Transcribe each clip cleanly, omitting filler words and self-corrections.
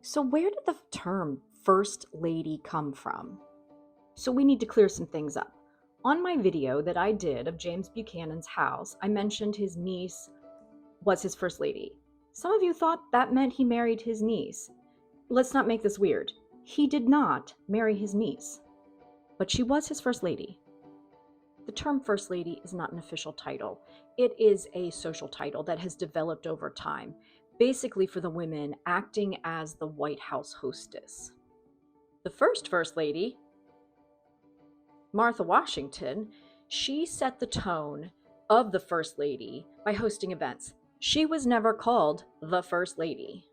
So, where did the term First Lady come from? So, we need to clear some things up. On my video that I did of James Buchanan's house, I mentioned his niece was his First Lady. Some of you thought that meant he married his niece. Let's not make this weird. He did not marry his niece, but she was his First Lady. The term First Lady is not an official title. It is a social title that has developed over time, basically for the women acting as the White House hostess. The first First Lady, Martha Washington, she set the tone of the First Lady by hosting events. She was never called the First Lady.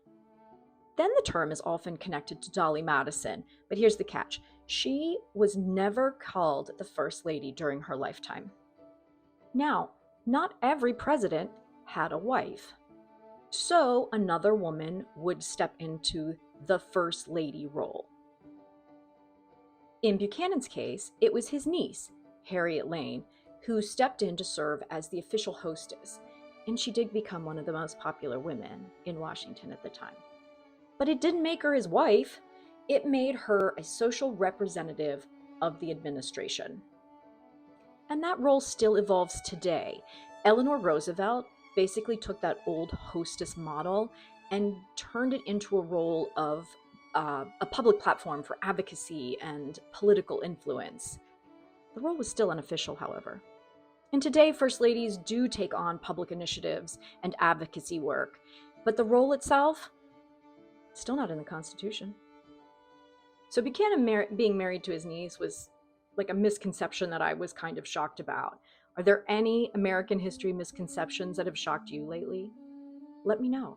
Then the term is often connected to Dolly Madison, but here's the catch. She was never called the First Lady during her lifetime. Now, not every president had a wife. So another woman would step into the First Lady role. In Buchanan's case, it was his niece, Harriet Lane, who stepped in to serve as the official hostess, and she did become one of the most popular women in Washington at the time. But it didn't make her his wife. It made her a social representative of the administration. And that role still evolves today. Eleanor Roosevelt basically took that old hostess model and turned it into a role of a public platform for advocacy and political influence. The role was still unofficial, however. And today, First Ladies do take on public initiatives and advocacy work, but the role itself, still not in the Constitution. So Buchanan being married to his niece was like a misconception that I was kind of shocked about. Are there any American history misconceptions that have shocked you lately? Let me know.